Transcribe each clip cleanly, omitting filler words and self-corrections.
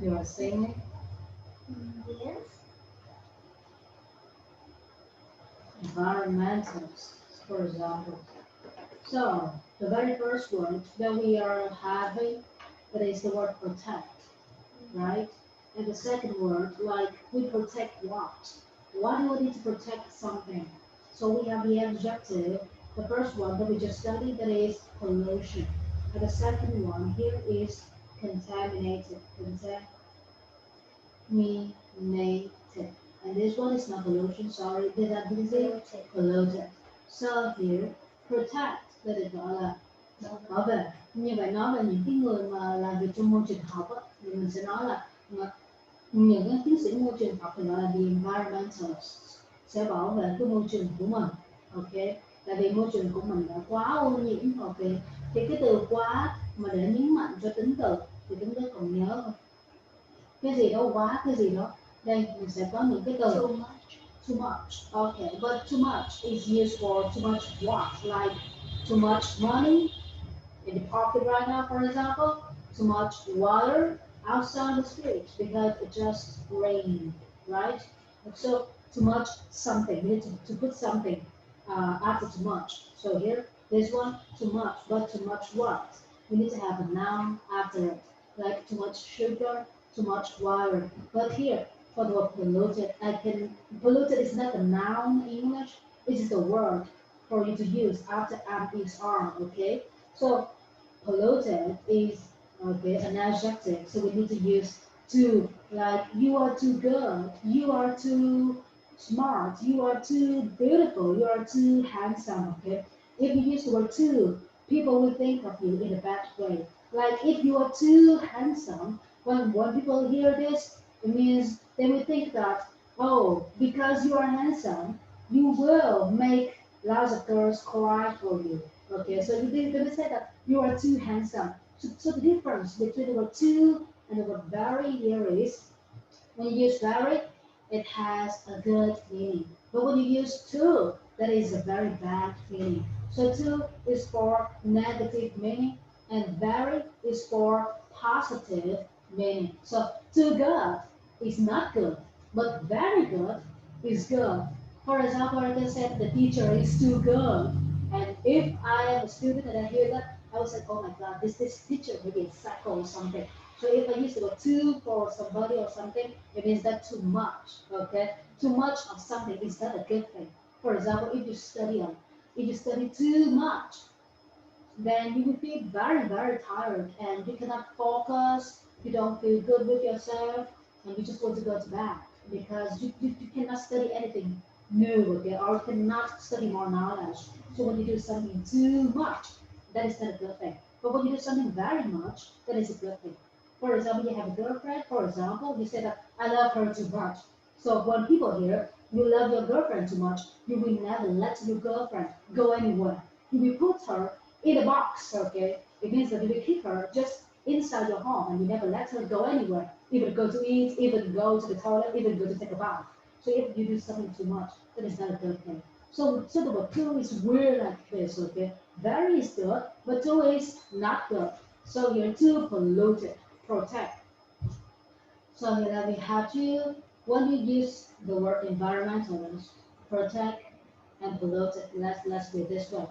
You are saying it? Yes. Environmentalists, for example. So, the very first word that we are having, that is the word protect, right? And the second word, like, we protect what? Why do we need to protect something? So we have the adjective, the first one that we just studied, that is pollution. And the second one here is contaminated, contaminated. And this one is not pollution, sorry, this is polluted. So here, protect, that is gọi là bảo vệ. Như vậy nói về những cái người mà làm việc trong môi trường học á, thì mình sẽ nói là những cái tiến sĩ môi trường học thì gọi là the environmentalists, sẽ bảo vệ cái môi trường của mình, ok, tại vì môi trường của mình đã quá ô nhiễm, ok, thì cái từ quá mà để nhấn mạnh cho tính từ thì chúng ta còn nhớ không, cái gì đó quá, cái gì đó, đây mình sẽ có những cái từ too much, okay, but too much is used for too much what, like too much money in the pocket right now, for example, too much water outside the street because it just rained, right? So too much something, we need to put something after too much. So here, this one, too much, but too much what? We need to have a noun after it, like too much sugar, too much water. But here, for the word polluted, polluted is not a noun in English, it is the word for you to use after am is are, okay? So polluted is, okay, an adjective, so we need to use too, like you are too good, you are too smart, you are too beautiful, you are too handsome, okay? If you use the word too, people will think of you in a bad way. Like if you are too handsome, when people hear this, it means they will think that, oh, because you are handsome, you will make lots of girls cry for you. Okay, so they will say that you are too handsome. So the difference between the word too and the word very here is when you use very, it has a good meaning. But when you use too, that is a very bad meaning. So too is for negative meaning and very is for positive meaning. So too good is not good, but very good is good. For example, I can say the teacher is too good. And if I am a student and I hear that, I will say, oh my God, this teacher maybe is psycho or something. So if I use the word too for somebody or something, it means that too much. Okay, too much of something is not a good thing. For example, if you study too much, then you will feel very tired and you cannot focus. You don't feel good with yourself, and you just want to go to bed because you cannot study anything new, okay, or you cannot study more knowledge. So when you do something too much, that is not a good thing. But when you do something very much, that is a good thing. For example, you have a girlfriend, for example, you say that I love her too much. So when people hear you love your girlfriend too much, you will never let your girlfriend go anywhere. You will put her in a box, okay? It means that you will keep her just inside your home and you never let her go anywhere, even go to eat, even go to the toilet, even go to take a bath. So if you do something too much, that is not a good thing. So the word two is weird like this, okay? Very is good, but two is not good. So you're too polluted. Protect. So here we have to, when you use the word environmentalist, protect and polluted, let's do it this way.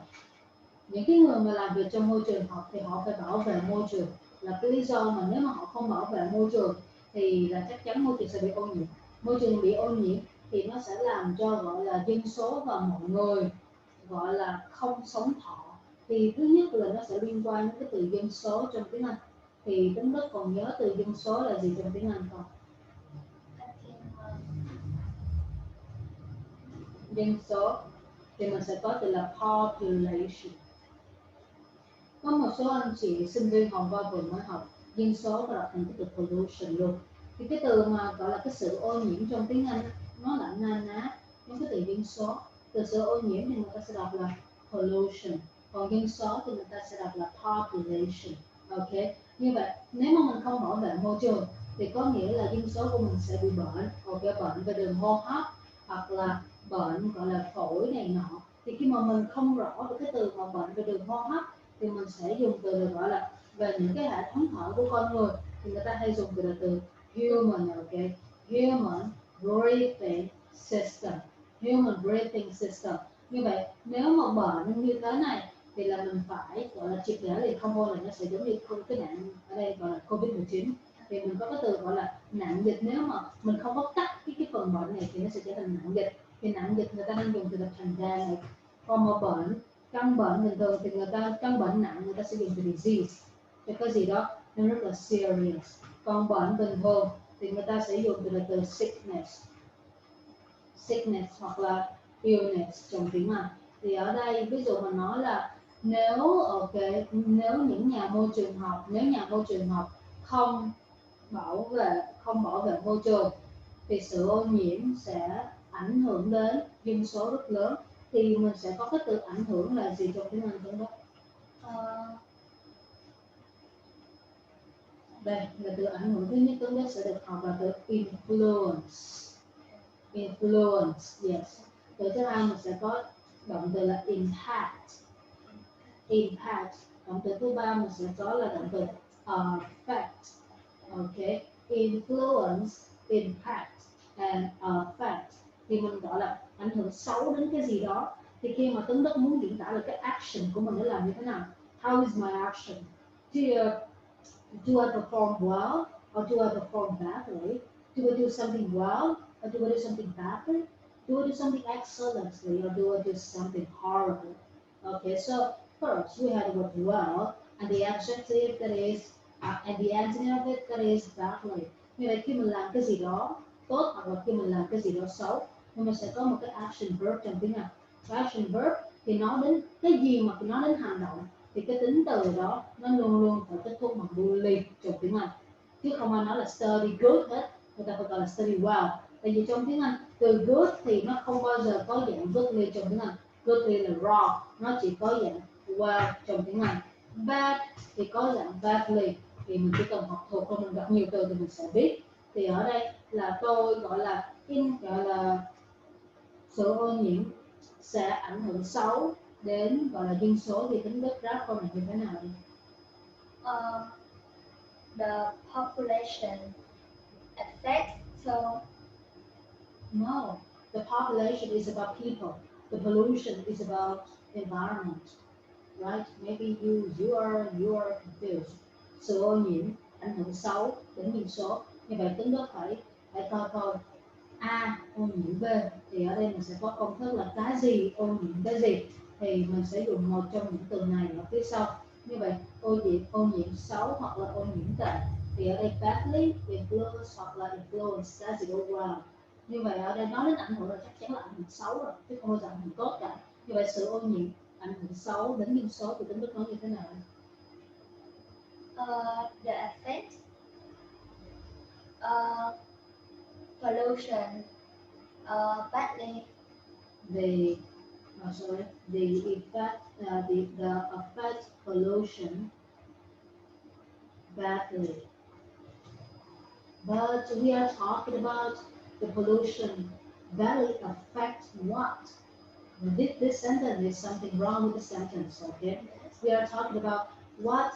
Những cái người mà làm việc trong môi trường học thì họ phải bảo vệ môi trường, là cái lý do mà nếu mà họ không bảo vệ môi trường thì là chắc chắn môi trường sẽ bị ô nhiễm. Môi trường bị ô nhiễm thì nó sẽ làm cho gọi là dân số và mọi người gọi là không sống thọ. Thì thứ nhất là nó sẽ liên quan đến cái từ dân số trong tiếng Anh. Thì Tuấn Đức còn nhớ từ dân số là gì trong tiếng Anh không? Dân số thì mình sẽ có từ là population. Có một số anh chị sinh viên học qua vừa mới học dân số và đọc thành cái từ pollution luôn. Thì cái từ mà gọi là cái sự ô nhiễm trong tiếng Anh nó lại na ná với cái từ dân số. Từ sự ô nhiễm thì người ta sẽ đọc là pollution, còn dân số thì người ta sẽ đọc là population. Ok, như vậy nếu mà mình không bảo vệ môi trường thì có nghĩa là dân số của mình sẽ bị bệnh, ok, bệnh về đường hô hấp hoặc là bệnh gọi là phổi này nọ. Thì khi mà mình không rõ được cái từ mà bệnh về đường hô hấp thì mình sẽ dùng từ gọi là về những cái hệ thống thở của con người, thì người ta hay dùng từ là từ human, okay, human breathing system, human breathing system. Như vậy nếu mà bệnh như thế này thì là mình phải gọi là triệt để liền không thôi là nó sẽ giống như cái nạn ở đây gọi là Covid-19, thì mình có cái từ gọi là nạn dịch. Nếu mà mình không có cắt cái phần bệnh này thì nó sẽ trở thành nạn dịch. Thì nạn dịch người ta đang dùng từ là pandemic. Còn một bệnh căn bệnh bình thường thì người ta căn bệnh nặng người ta sẽ dùng từ disease cho cái gì đó nó rất là serious. Còn bệnh bình thường thì người ta sẽ dùng từ sickness hoặc là illness trong tiếng Anh. Thì ở đây ví dụ mình nói là nếu những nhà môi trường học, nếu nhà môi trường học không bảo vệ môi trường thì sự ô nhiễm sẽ ảnh hưởng đến dân số rất lớn. Thì mình sẽ có cái từ ảnh hưởng là gì trong tiếng Anh không đó? Đây là từ ảnh hưởng thứ nhất, Tuấn Đức sẽ được học là từ influence, yes. Từ thứ hai mình sẽ có động từ là impact. Động từ thứ ba mình sẽ có là động từ affect. Okay, influence, impact and affect thì mình gọi là ảnh hưởng xấu đến cái gì đó. Thì khi mà Tuấn Đức muốn diễn tả được cái action của mình để làm như thế nào, how is my action? Do I perform well or do I perform badly? Do I do something well or do I do something badly? Do I do something excellently or do I do something horrible? Okay, so first we had the word well and the adjective that is and the antonym of it that is badly. Như vậy khi mình làm cái gì đó tốt hoặc là khi mình làm cái gì đó xấu thì mình sẽ có một cái action verb trong tiếng Anh. Action verb thì nói đến cái gì mà nói đến hành động thì cái tính từ đó nó luôn luôn phải kết thúc bằng boolean trong tiếng Anh, chứ không ai nói là study good hết, người ta phải gọi là study well. Tại vì trong tiếng Anh từ good thì nó không bao giờ có dạng goodly trong tiếng Anh. Goodly là wrong, nó chỉ có dạng well trong tiếng Anh. Bad thì có dạng badly, thì mình chỉ cần học thuộc, không mình gặp nhiều từ thì mình sẽ biết. Thì ở đây là tôi gọi là sự ô nhiễm sẽ ảnh hưởng xấu đến gọi là dân số, thì tính đất rác con này như thế nào đi? The population affects, so No, the population is about people. The pollution is about environment, right? Maybe you are confused. Sự ô nhiễm ảnh hưởng xấu đến dân số. Như vậy tính đất phải coi coi A ô nhiễm B, thì ở đây mình sẽ có công thức là cái gì ô nhiễm cái gì, thì mình sẽ dùng một trong những từ này ở phía sau. Như vậy ô nhiễm xấu hoặc là ô nhiễm tệ, thì ở đây badly, influence hoặc là influence, cái gì overall. Như vậy ở đây nói đến ảnh hưởng là chắc chắn là ảnh hưởng xấu rồi, chứ không bao giờ ảnh hưởng tốt cả. Như vậy sự ô nhiễm ảnh hưởng xấu đến dân số thì tính đức nói như thế nào? The effect pollution badly. The effect pollution badly. But we are talking about the pollution badly affect what? This sentence is something wrong with the sentence, okay? We are talking about what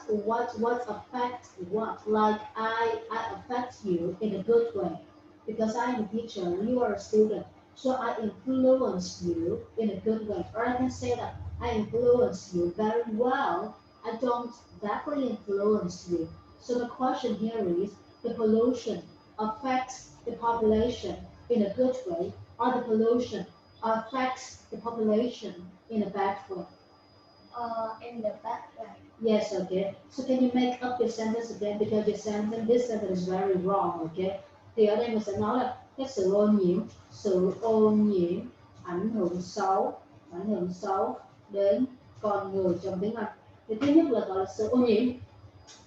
affects what. Like I affect you in a good way because I am a teacher and you are a student. So I influence you in a good way. Or I can say that I influence you very well. I don't badly influence you. So the question here is, the pollution affects the population in a good way, or the pollution affects the population in a bad way? In the bad way. Yes, okay. So can you make up your sentence again, because this sentence is very wrong, okay? Thì ở đây mình sẽ nói là cái sự ô nhiễm ảnh hưởng xấu đến con người trong tiếng Anh. Thì thứ nhất là gọi là sự ô nhiễm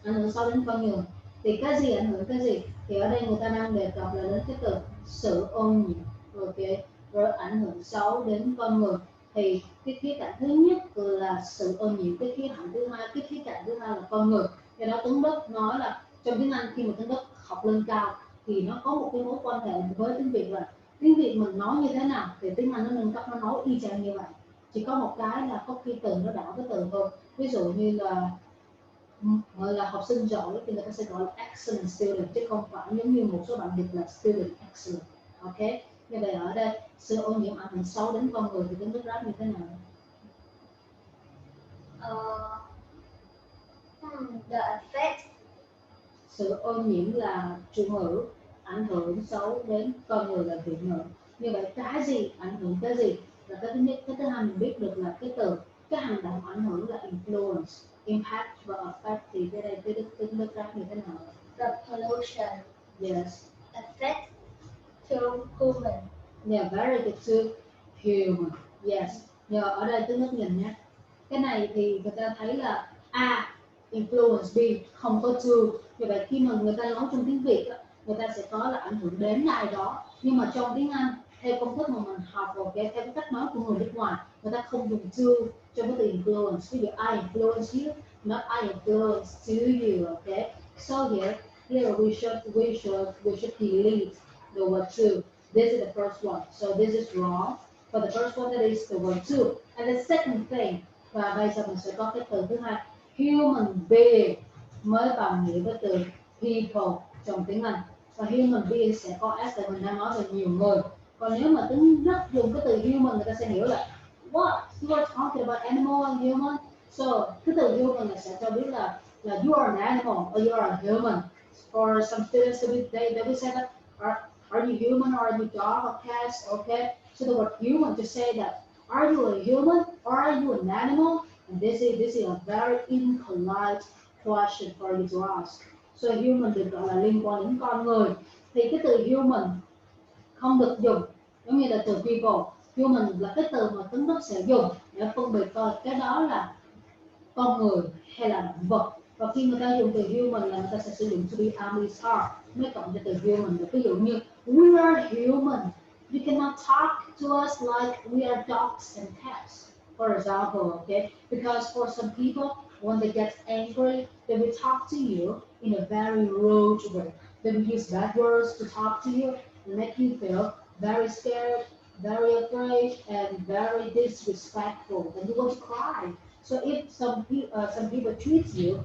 ảnh hưởng xấu đến con người. Thì cái gì ảnh hưởng cái gì? Thì ở đây người ta đang đề cập là đến cái từ sự ô nhiễm, ok? Rồi ảnh hưởng xấu đến con người. Thì cái khía cạnh thứ nhất là sự ô nhiễm, cái khía cạnh thứ hai là con người. Do đó Tuấn Đức nói là trong tiếng Anh khi mà Tuấn Đức học lên cao thì nó có một cái mối quan hệ với tiếng Việt, là tiếng Việt mình nói như thế nào thì tiếng Anh nó nâng cấp nó nói y chang như vậy. Chỉ có một cái là có khi từ nó đảo cái từ thôi. Ví dụ như là gọi là học sinh giỏi thì người ta sẽ gọi là excellent student, chứ không phải giống như một số bạn dịch là student excellent. Ok, như vậy ở đây sự ô nhiễm ảnh hưởng xấu đến con người thì tính nước rác như thế nào? The effect. Sự ô nhiễm là chủ ngữ, ảnh hưởng xấu đến con người là vị ngữ. Như vậy cái gì ảnh hưởng cái gì là cái thứ nhất. Cái thứ hai mình biết được là cái từ, cái hành động ảnh hưởng là influence, impact và affect, thì cái đây cái tính nước rác như thế nào? The pollution Yes, affect to human. yeah, very good too. Human, yes. Nhờ ở đây tính nước nhìn nhé. Cái này thì người ta thấy là A influence, B không có to. Như vậy khi mà người ta nói trong tiếng Việt á, người ta sẽ có là ảnh hưởng đến ai đó, nhưng mà trong tiếng Anh theo công thức mà mình học rồi theo cái cách nói của người nước ngoài, người ta không dùng to trong cái từ influence. Ví dụ I influence you, not I influence to you. Okay, so here we should delete the word to. This is the first one, so this is wrong. For the first one, that is the word to. And the second thing, và bây giờ mình sẽ có cái từ thứ hai, human being mới bằng nghĩa với từ people trong tiếng Anh. Và human being sẽ có s, tại mình đang nói về nhiều người. Còn nếu mà tiếng Đức dùng cái từ human, người ta sẽ hiểu là what you are talking about animal and human. So cái từ human là sẽ cho biết là you are an animal or you are a human. For some students they will say that are you human or are you dog or cat? Okay, so the word human to say that are you a human or are you an animal? And this is a very impolite question for you to ask. So human được gọi là liên quan đến con người. Thì cái từ human không được dùng giống như là từ people. Human là cái từ mà tiếng Đức sẽ dùng để phân biệt coi cái đó là con người hay là động vật. Và khi người ta dùng từ human là người ta sẽ sử dụng to be armies are mới cộng cho từ human. Ví dụ như we are human, you cannot talk to us like we are dogs and cats, for example. Okay, because for some people when they get angry they will talk to you in a very rude way. They will use bad words to talk to you and make you feel very scared, very afraid, and very disrespectful, and you want to cry. So if some people treat you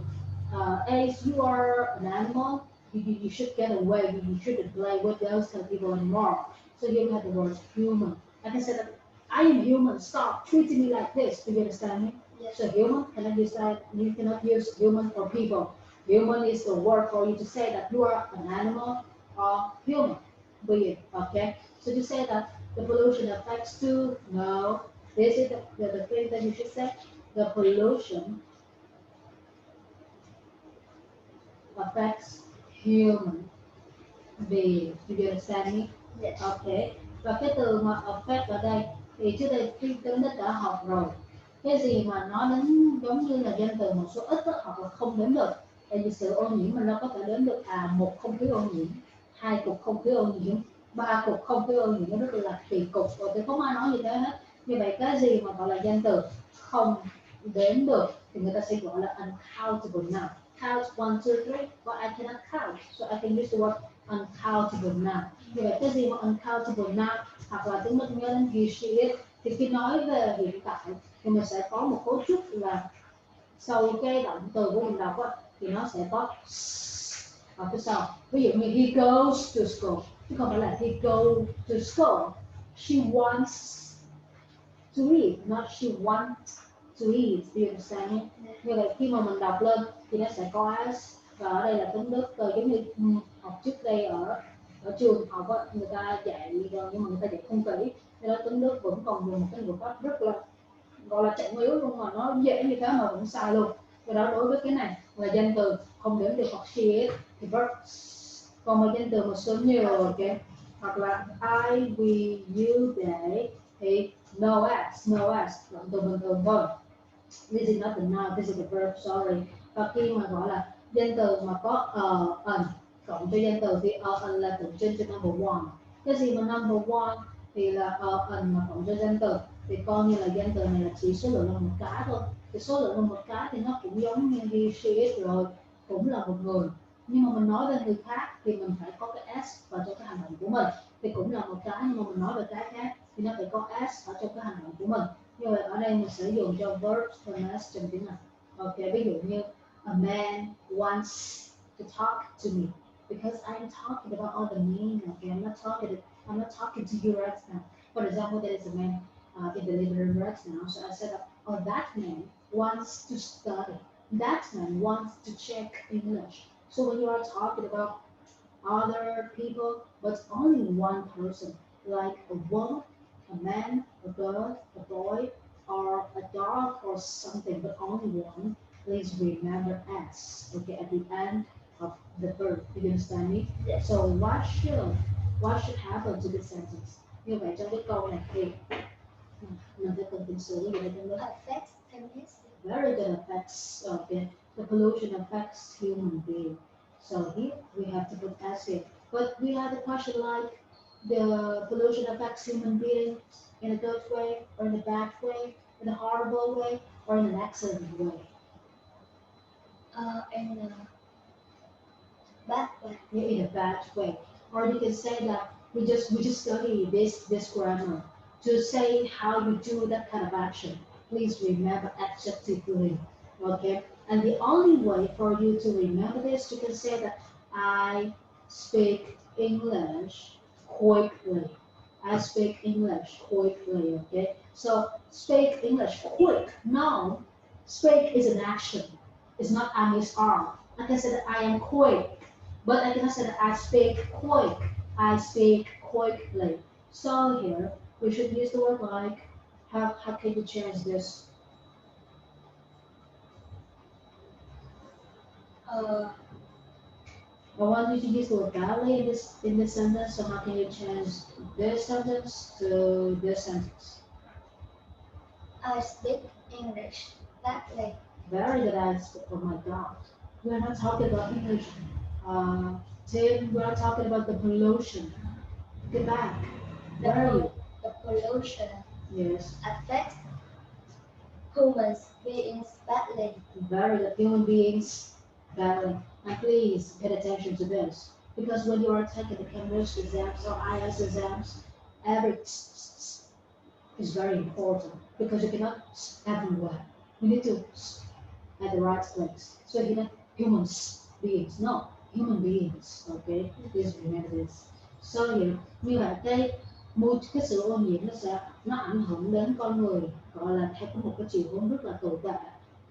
as you are an animal, you should get away. You shouldn't play with those kind of people anymore. So here we have the word human. I can say that I am human. Stop treating me like this. Do you understand me? Yes. So human, cannot use that. You cannot use human or people. Human is the word for you to say that you are an animal or human being. Okay. So to say that the pollution affects to no. This is the thing that you should say. The pollution affects human being. Do you understand me? Yes. Okay. Và cái từ mà affect ở đây thì trước đây khi tiếng Đức đã học rồi. Cái gì mà nó đến giống như là danh từ một số ít đó, hoặc là không đếm được. Tại vì sự ô nhiễm mình nó có thể đếm được một không khí ô nhiễm, hai cục không khí ô nhiễm, ba cục không khí ô nhiễm, nó rất là kỳ cục rồi thì không ai nói như thế hết. Như vậy cái gì mà gọi là danh từ không đếm được thì người ta sẽ gọi là uncountable noun. Count 1, 2, 3, but I cannot count, so I can use the word uncountable noun. Như vậy cái gì mà uncountable noun hoặc là tiếng Đức nhớ đến he, she, it, thì khi nói về hiện tại thì mình sẽ có một cấu trúc là sau cái động từ của mình đọc á, thì nó sẽ có ở phía sau. Ví dụ như he goes to school, chứ không phải là he go to school. She wants to eat, not she wants to eat. Do you understand me? Như vậy khi mà mình đọc lên thì nó sẽ có s, và ở đây là tiếng Đức giống như học trước đây ở trường học á, người ta dạy rồi nhưng mà người ta dạy không kỹ, nên đó tiếng Đức vẫn còn dùng một cái ngữ pháp rất là gọi là trọng yếu luôn, mà nó dễ như thế mà vẫn sai luôn. Do đó đối với cái này là danh từ không đếm được hoặc she it thì verb. Còn một danh từ một số nhiều ok, hoặc là I, we, you, they thì no s, động từ bình thường thôi. This is not the noun, this is the verb, sorry. Và khi mà gọi là danh từ mà có ẩn cộng cho danh từ thì ẩn là tượng trưng cho number one. Cái gì mà number one thì là ẩn mà cộng cho danh từ thì coi như là danh từ này là chỉ số lượng là một cái thôi. Thì số lượng là một cái thì nó cũng giống như he, she, it rồi, cũng là một người. Nhưng mà mình nói về người khác thì mình phải có cái s vào trong cái hành động của mình, thì cũng là một cái, nhưng mà mình nói về cái khác thì nó phải có s ở trong cái hành động của mình. Như vậy ở đây mình sẽ dùng cho verbs thêm s trong tiếng Anh. Ok, ví dụ như a man wants to talk to me because I'm talking about all the men. Okay, I'm not talking to you right now. For example, there is a man in the living room right now. So I said, oh, that man wants to study. That man wants to check English. So when you are talking about other people, but only one person, like a woman, a man, a girl, a boy, or a dog or something, but only one. Please remember S, okay, at the end of the verb. Do you understand me? Yes. So what should happen to this sentence? Như vậy trong cái câu này thì mình phải cần tiền sử gì đây trong đó? Affect tennis. Very good effects of it. The pollution affects human being. So here we have to put S here. But we have a question like the pollution affects human beings in a good way or in a bad way, in a horrible way or in an excellent way. In a bad way. Yeah, in a bad way. Or you can say that we just study this grammar to say how you do that kind of action. Please remember adjectively. Okay? And the only way for you to remember this, you can say that I speak English quickly. I speak English quickly, okay? So speak English quick. No, speak is an action. It's not I miss R. I can say that I am quick. But I cannot say that I speak quick. I speak quickly. So here we should use the word like. How can you change this? Uh, I want you to use the word badly in this sentence. So how can you change this sentence to this sentence? I speak English badly. Very good answer. Oh my God. We're not talking about English. Tim, we're talking about the pollution. Get back. The, Where are you? the pollution Yes. affects human beings badly. Very good. Human beings badly. And please pay attention to this. Because when you are taking the Cambridge exams or IELTS exams, every is very important because you cannot everywhere. You need to at the right place. So you not humans beings, no, human beings. Okay, please remember this. So here, như vậy cái sự ô nhiễm nó ảnh hưởng đến con người gọi là theo có một cái chiều hướng rất là tồi tệ.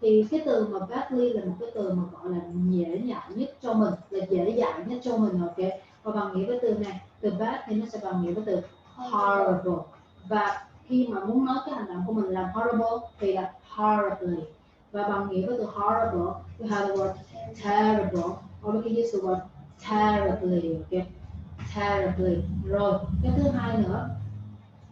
Thì cái từ mà badly là một cái từ mà gọi là dễ dãi nhất cho mình, là dễ dãi nhất cho mình, ok. Và bằng nghĩa với từ này, từ bad thì nó sẽ bằng nghĩa với từ horrible. Và khi mà muốn nói cái hành động của mình làm horrible thì là horribly. Và bằng nghĩa với từ horrible, we have the word terrible, or we can use the word terribly, okay? Terribly. Rồi, cái thứ hai nữa,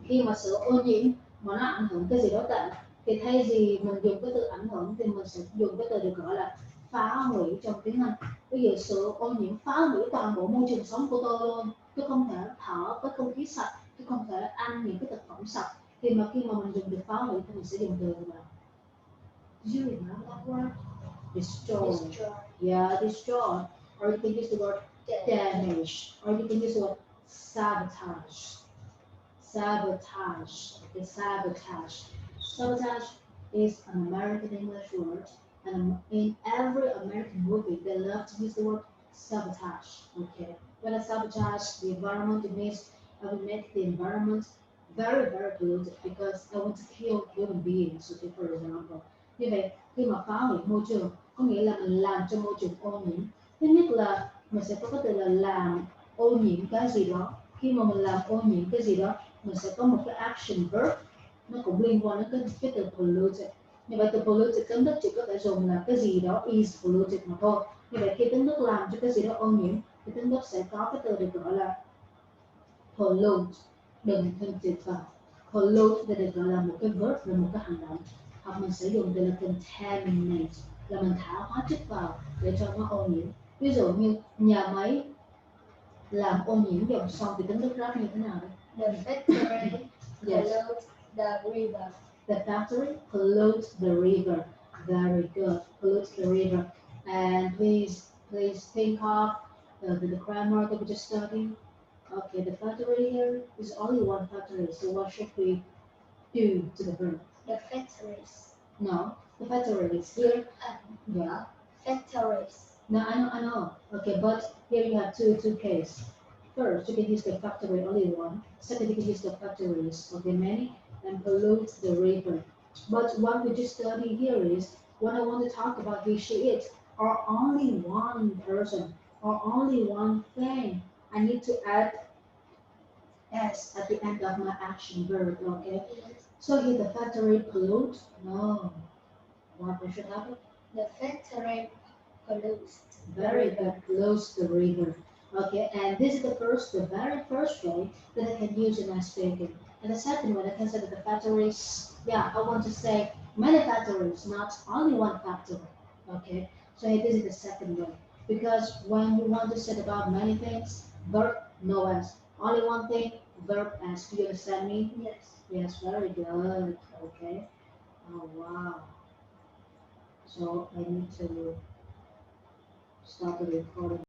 khi mà sự ô nhiễm mà nó ảnh hưởng cái gì đó tệ, thì thay vì mình dùng cái từ ảnh hưởng thì mình sẽ dùng cái từ được gọi là phá hủy trong tiếng Anh. Ví dụ sự ô nhiễm phá hủy toàn bộ môi trường sống của tôi luôn. Tôi không thể thở với không khí sạch, tôi không thể ăn những cái thực phẩm sạch. Thì mà khi mà mình dùng từ phá hủy thì mình sẽ dùng từ là do you remember that word? Destroy. Yeah, destroy. Or you can use the word damage. Or you can use the word sabotage. Sabotage. Okay, sabotage. Sabotage is an American English word, and in every American movie, they love to use the word sabotage. Okay, when I sabotage the environment, it means I will make the environment very, very polluted because I want to kill human beings. Okay, for example. Như vậy, khi mà phá hủy môi trường, có nghĩa là mình làm cho môi trường ô nhiễm. Thứ nhất là mình sẽ có cái từ là làm ô nhiễm cái gì đó. Khi mà mình làm ô nhiễm cái gì đó, mình sẽ có một cái action verb, nó cũng liên quan đến cái từ polluted. Như vậy từ polluted tính đức chỉ có thể dùng là cái gì đó is polluted mà thôi. Như vậy khi tính đức làm cho cái gì đó ô nhiễm, thì tính đức sẽ có cái từ được gọi là pollute. Đừng thêm từ vào. Pollute thì được gọi là một cái verb, là một cái hành động. Hoặc mình sẽ dùng từ là contaminate, là mình thả hóa chất vào để cho nó ô nhiễm. Ví dụ như nhà máy làm ô nhiễm dòng sông thì tính đức rác như thế nào đấy? The factory pollutes the river. The factory pollutes the river. Very good. Pollutes the river. And please think of the grammar that we just studied. Okay, the factory here is only one factory. So what should we do to the verb? The factories. No, the factory is here. Yeah. factories. No, I know. Okay, but here you have two cases. First, you can use the factory only one. Second, you can use the factories, okay, many, and pollute the river. But what we just study here is what I want to talk about he, she, it are only one person or only one thing. I need to add s at the end of my action verb, okay? Yes. So here the factory pollute? No. What should happen? The factory pollutes. Very good, close the river. Okay, and this is the very first way that I can use in my speaking. And the second one, I can say that the factories, yeah, I want to say many factories, not only one factory. Okay, so this is the second way. Because when you want to say about many things, verb, no S. Only one thing, verb S. Do you understand me? Yes. Yes, very good. Okay. Oh, wow. So I need to stop the recording.